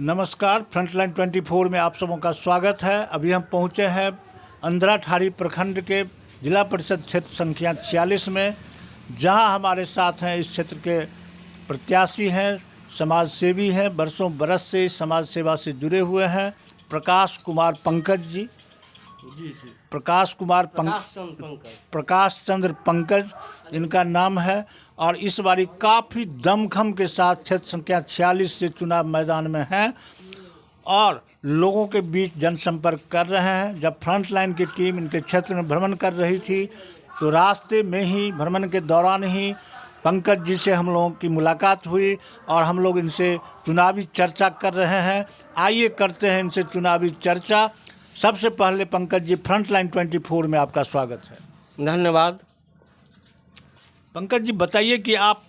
नमस्कार, फ्रंटलाइन 24 में आप सबों का स्वागत है। अभी हम पहुंचे हैं अंधराठाड़ी प्रखंड के जिला परिषद क्षेत्र संख्या 46 में, जहां हमारे साथ हैं इस क्षेत्र के प्रत्याशी हैं, समाज सेवी हैं, वर्षों बरस से इस समाज सेवा से जुड़े हुए हैं। प्रकाश कुमार पंकज जी। प्रकाश चंद्र पंकज इनका नाम है और इस बारी काफ़ी दमखम के साथ क्षेत्र संख्या 46 से चुनाव मैदान में हैं और लोगों के बीच जनसंपर्क कर रहे हैं। जब फ्रंट लाइन की टीम इनके क्षेत्र में भ्रमण कर रही थी तो रास्ते में ही, भ्रमण के दौरान ही पंकज जी से हम लोगों की मुलाकात हुई और हम लोग इनसे चुनावी चर्चा कर रहे हैं। आइए करते हैं इनसे चुनावी चर्चा। सबसे पहले पंकज जी, फ्रंट लाइन 24 में आपका स्वागत है। धन्यवाद। पंकज जी, बताइए कि आप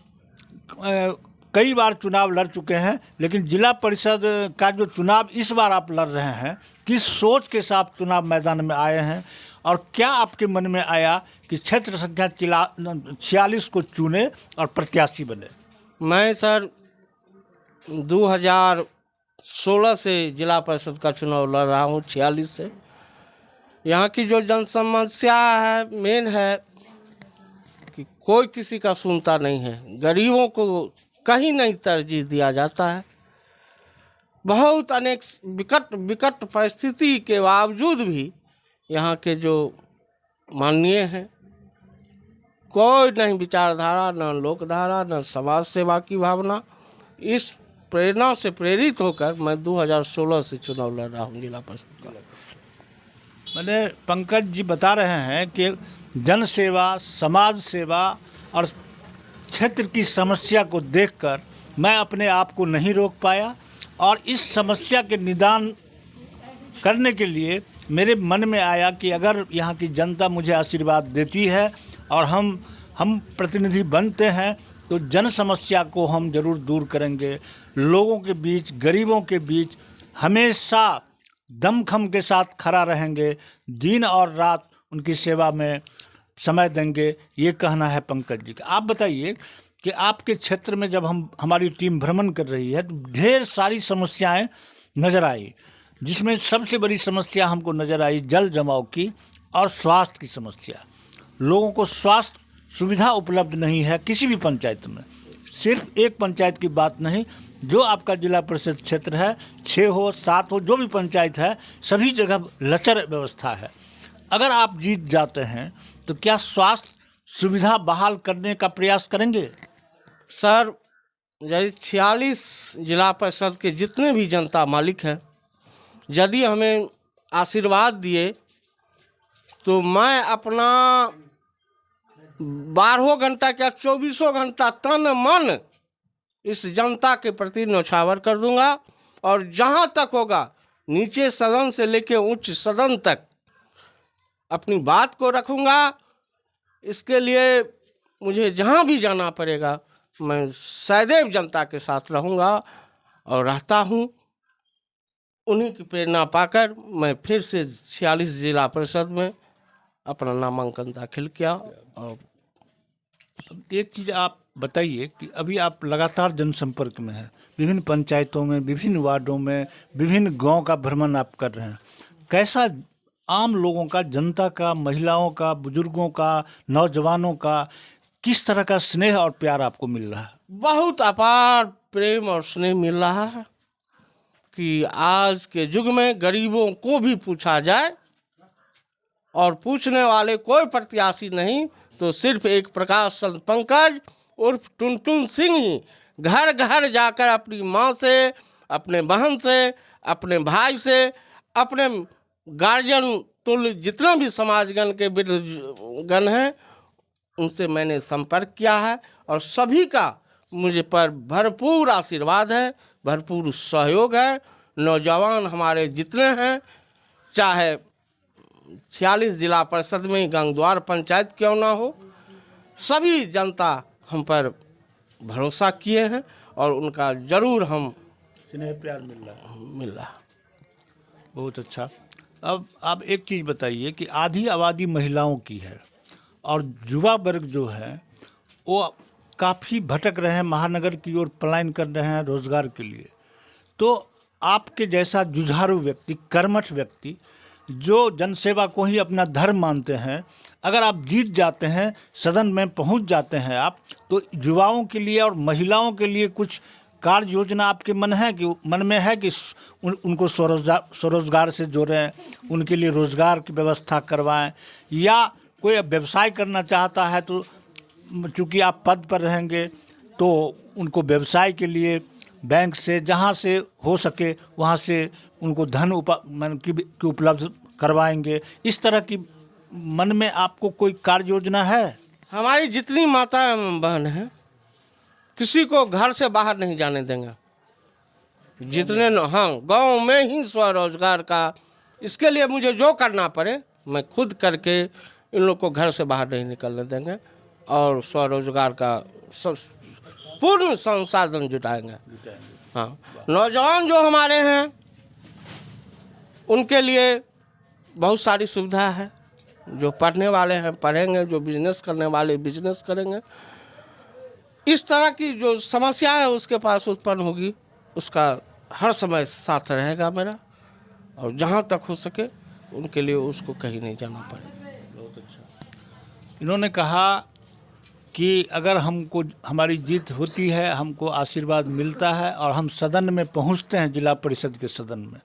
कई बार चुनाव लड़ चुके हैं, लेकिन जिला परिषद का जो चुनाव इस बार आप लड़ रहे हैं, किस सोच के साथ चुनाव मैदान में आए हैं और क्या आपके मन में आया कि क्षेत्र संख्या 46 को चुने और प्रत्याशी बने? मैं सर 2016 से जिला परिषद का चुनाव लड़ रहा हूँ, 46 से। यहाँ की जो जन समस्या है, मेन है कि कोई किसी का सुनता नहीं है। गरीबों को कहीं नहीं तरजीह दिया जाता है। बहुत अनेक विकट परिस्थिति के बावजूद भी यहाँ के जो माननीय हैं, कोई नहीं विचारधारा, न लोकधारा, न समाज सेवा की भावना। इस प्रेरणा से प्रेरित होकर मैं 2016 से चुनाव लड़ रहा हूँ जिला परिषद का। मैंने पंकज जी बता रहे हैं कि जन सेवा, समाज सेवा और क्षेत्र की समस्या को देखकर मैं अपने आप को नहीं रोक पाया और इस समस्या के निदान करने के लिए मेरे मन में आया कि अगर यहाँ की जनता मुझे आशीर्वाद देती है और हम प्रतिनिधि बनते हैं तो जन समस्या को हम जरूर दूर करेंगे। लोगों के बीच, गरीबों के बीच हमेशा दमखम के साथ खड़ा रहेंगे, दिन और रात उनकी सेवा में समय देंगे, ये कहना है पंकज जी का। आप बताइए कि आपके क्षेत्र में जब हमारी टीम भ्रमण कर रही है तो ढेर सारी समस्याएं नज़र आई, जिसमें सबसे बड़ी समस्या हमको नज़र आई जल जमाव की और स्वास्थ्य की समस्या। लोगों को स्वास्थ्य सुविधा उपलब्ध नहीं है किसी भी पंचायत में। सिर्फ एक पंचायत की बात नहीं, जो आपका जिला परिषद क्षेत्र है, 6 हो 7 हो, जो भी पंचायत है, सभी जगह लचर व्यवस्था है। अगर आप जीत जाते हैं तो क्या स्वास्थ्य सुविधा बहाल करने का प्रयास करेंगे? सर, यदि 46 जिला परिषद के जितने भी जनता मालिक हैं, यदि हमें आशीर्वाद दिए तो मैं अपना 12 घंटा क्या 24 घंटा तन मन इस जनता के प्रति न्यौछावर कर दूंगा और जहां तक होगा नीचे सदन से लेकर उच्च सदन तक अपनी बात को रखूंगा। इसके लिए मुझे जहां भी जाना पड़ेगा मैं सदैव जनता के साथ रहूंगा और रहता हूं। उन्हीं की प्रेरणा पाकर मैं फिर से 46 जिला परिषद में अपना नामांकन दाखिल किया। और एक चीज़ आप बताइए कि अभी आप लगातार जनसंपर्क में हैं, विभिन्न पंचायतों में, विभिन्न वार्डों में, विभिन्न गांव का भ्रमण आप कर रहे हैं। कैसा आम लोगों का, जनता का, महिलाओं का, बुजुर्गों का, नौजवानों का किस तरह का स्नेह और प्यार आपको मिल रहा है? बहुत अपार प्रेम और स्नेह मिल रहा है कि आज के युग में गरीबों को भी पूछा जाए और पूछने वाले कोई प्रत्याशी नहीं तो सिर्फ एक प्रकाश चंद्र पंकज उर्फ टुनटुन सिंह ही घर घर जाकर अपनी माँ से, अपने बहन से, अपने भाई से, अपने गार्जियन तुल्य जितना भी समाजगण के वृद्धगण हैं उनसे मैंने संपर्क किया है और सभी का मुझे पर भरपूर आशीर्वाद है, भरपूर सहयोग है। नौजवान हमारे जितने हैं, चाहे 46 जिला परिषद में गंगद्वार पंचायत क्यों ना हो, सभी जनता हम पर भरोसा किए हैं और उनका जरूर हम स्नेह प्यार मिल रहा है। बहुत अच्छा। अब आप एक चीज़ बताइए कि आधी आबादी महिलाओं की है और युवा वर्ग जो है वो काफ़ी भटक रहे हैं, महानगर की ओर पलायन कर रहे हैं रोज़गार के लिए। तो आपके जैसा जुझारू व्यक्ति, कर्मठ व्यक्ति, जो जनसेवा को ही अपना धर्म मानते हैं, अगर आप जीत जाते हैं, सदन में पहुंच जाते हैं आप, तो युवाओं के लिए और महिलाओं के लिए कुछ कार्य योजना आपके मन में है कि उनको स्वरोजगार से जोड़ें, उनके लिए रोजगार की व्यवस्था करवाएं, या कोई व्यवसाय करना चाहता है तो चूँकि आप पद पर रहेंगे तो उनको व्यवसाय के लिए बैंक से जहाँ से हो सके वहाँ से उनको धन की उपलब्ध करवाएंगे। इस तरह की मन में आपको कोई कार्य योजना है? हमारी जितनी माता एवं बहन हैं, किसी को घर से बाहर नहीं जाने देंगे। जितने हाँ, गांव में ही स्वरोजगार का, इसके लिए मुझे जो करना पड़े मैं खुद करके इन लोग को घर से बाहर नहीं निकलने देंगे और स्वरोजगार का पूर्ण संसाधन जुटाएंगे। हाँ, नौजवान जो हमारे हैं उनके लिए बहुत सारी सुविधा है। जो पढ़ने वाले हैं पढ़ेंगे, जो बिजनेस करने वाले बिजनेस करेंगे। इस तरह की जो समस्या है उसके पास उत्पन्न होगी, उसका हर समय साथ रहेगा मेरा, और जहाँ तक हो सके उनके लिए उसको कहीं नहीं जाना पड़े। बहुत अच्छा। इन्होंने कहा कि अगर हमको हमारी जीत होती है, हमको आशीर्वाद मिलता है और हम सदन में पहुंचते हैं, जिला परिषद के सदन में,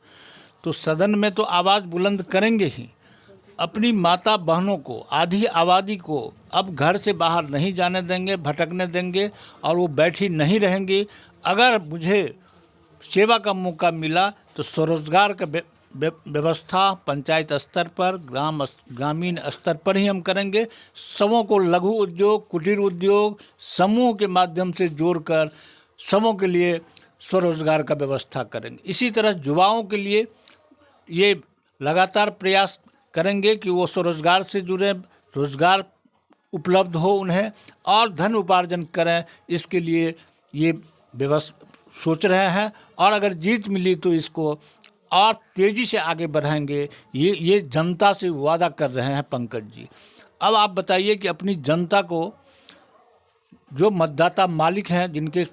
तो सदन में तो आवाज़ बुलंद करेंगे ही। अपनी माता बहनों को, आधी आबादी को अब घर से बाहर नहीं जाने देंगे, भटकने देंगे, और वो बैठी नहीं रहेंगी। अगर मुझे सेवा का मौका मिला तो स्वरोजगार का व्यवस्था पंचायत स्तर पर, ग्रामीण स्तर पर ही हम करेंगे। सबों को लघु उद्योग, कुटीर उद्योग, समूह के माध्यम से जोड़कर सबों के लिए स्वरोजगार का व्यवस्था करेंगे। इसी तरह युवाओं के लिए ये लगातार प्रयास करेंगे कि वो स्वरोजगार से जुड़े, रोजगार उपलब्ध हो उन्हें और धन उपार्जन करें। इसके लिए ये व्यवस्था सोच रहे हैं, और अगर जीत मिली तो इसको और तेज़ी से आगे बढ़ाएंगे। ये जनता से वादा कर रहे हैं पंकज जी। अब आप बताइए कि अपनी जनता को, जो मतदाता मालिक हैं, जिनके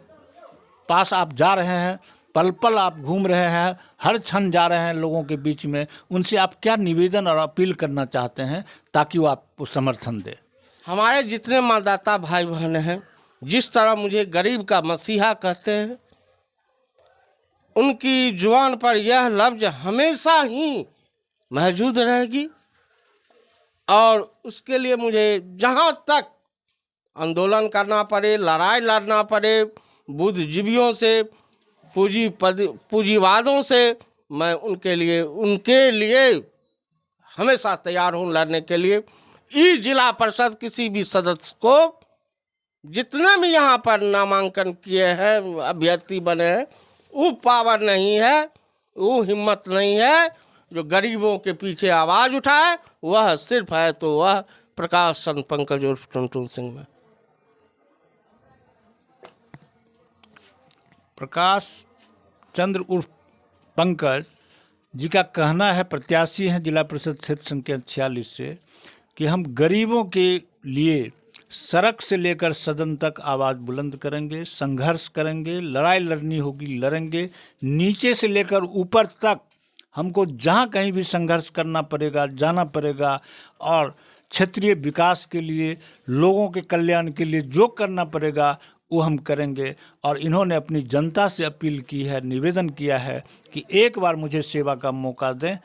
पास आप जा रहे हैं, पल पल आप घूम रहे हैं, हर क्षण जा रहे हैं लोगों के बीच में, उनसे आप क्या निवेदन और अपील करना चाहते हैं ताकि वो आपको समर्थन दे? हमारे जितने मतदाता भाई बहन हैं, जिस तरह मुझे गरीब का मसीहा कहते हैं, उनकी जुबान पर यह लफ्ज हमेशा ही मौजूद रहेगी, और उसके लिए मुझे जहाँ तक आंदोलन करना पड़े, लड़ाई लड़ना पड़े, बुद्धिजीवियों से, पूंजीवादों से, मैं उनके लिए हमेशा तैयार हूँ लड़ने के लिए। इस जिला परिषद किसी भी सदस्य को, जितने भी यहाँ पर नामांकन किए हैं, अभ्यर्थी बने हैं, वो पावर नहीं है, वो हिम्मत नहीं है जो गरीबों के पीछे आवाज़ उठाए। वह सिर्फ है तो वह प्रकाश चंद्र पंकज उर्फ टुनटुन सिंह में। प्रकाश चंद्र उर्फ पंकज जी का कहना है, प्रत्याशी हैं जिला परिषद क्षेत्र संख्या 46 से, कि हम गरीबों के लिए सड़क से लेकर सदन तक आवाज़ बुलंद करेंगे, संघर्ष करेंगे, लड़ाई लड़नी होगी लड़ेंगे, नीचे से लेकर ऊपर तक हमको जहाँ कहीं भी संघर्ष करना पड़ेगा, जाना पड़ेगा, और क्षेत्रीय विकास के लिए, लोगों के कल्याण के लिए जो करना पड़ेगा वो हम करेंगे। और इन्होंने अपनी जनता से अपील की है, निवेदन किया है कि एक बार मुझे सेवा का मौका दें।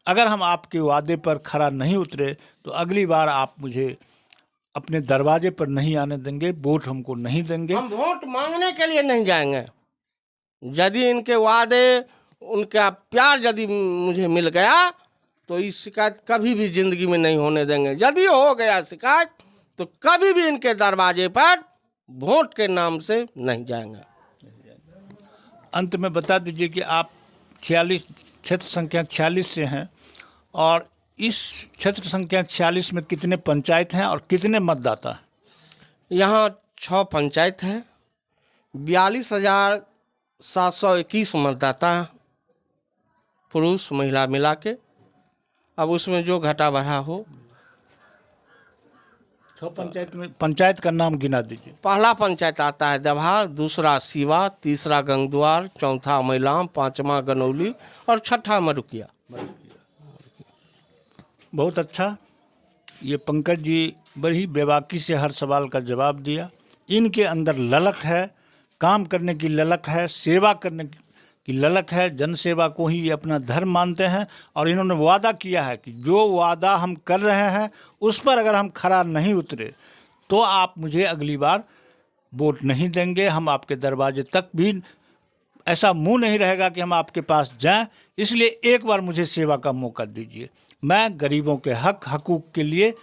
अगर हम आपके वादे पर खरा नहीं उतरे तो अगली बार आप मुझे अपने दरवाजे पर नहीं आने देंगे, वोट हमको नहीं देंगे। हम वोट मांगने के लिए नहीं जाएंगे। यदि इनके वादे, उनका प्यार यदि मुझे मिल गया तो इस शिकायत कभी भी जिंदगी में नहीं होने देंगे। यदि हो गया शिकायत तो कभी भी इनके दरवाजे पर वोट के नाम से नहीं जाएंगे। अंत में बता दीजिए कि आप 46 क्षेत्र संख्या 46 से हैं, और इस क्षेत्र संख्या 46 में कितने पंचायत हैं और कितने मतदाता हैं? यहाँ 6 पंचायत हैं, 42,721 मतदाता हैं, पुरुष महिला मिला के। अब उसमें जो घटा बढ़ा हो। 6 पंचायत में पंचायत का नाम गिना दीजिए। पहला पंचायत आता है दभार, दूसरा सीवा, तीसरा गंगद्वार, चौथा मैलाम, पांचवा गनौली और छठा मरुकिया। बहुत अच्छा। ये पंकज जी बड़ी बेबाकी से हर सवाल का जवाब दिया। इनके अंदर ललक है, काम करने की ललक है, सेवा करने की ललक है। जन सेवा को ही ये अपना धर्म मानते हैं और इन्होंने वादा किया है कि जो वादा हम कर रहे हैं उस पर अगर हम खरा नहीं उतरे तो आप मुझे अगली बार वोट नहीं देंगे। हम आपके दरवाजे तक भी ऐसा मुंह नहीं रहेगा कि हम आपके पास जाएं। इसलिए एक बार मुझे सेवा का मौका दीजिए। मैं गरीबों के हक हकूक़ के लिए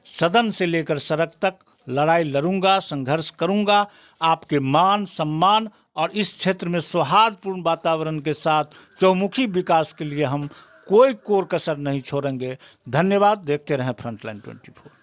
सदन से लेकर सड़क तक लड़ाई लड़ूंगा, संघर्ष करूंगा। आपके मान सम्मान और इस क्षेत्र में सौहार्दपूर्ण वातावरण के साथ चौमुखी विकास के लिए हम कोई कोर कसर नहीं छोड़ेंगे। धन्यवाद। देखते रहें फ्रंटलाइन 24।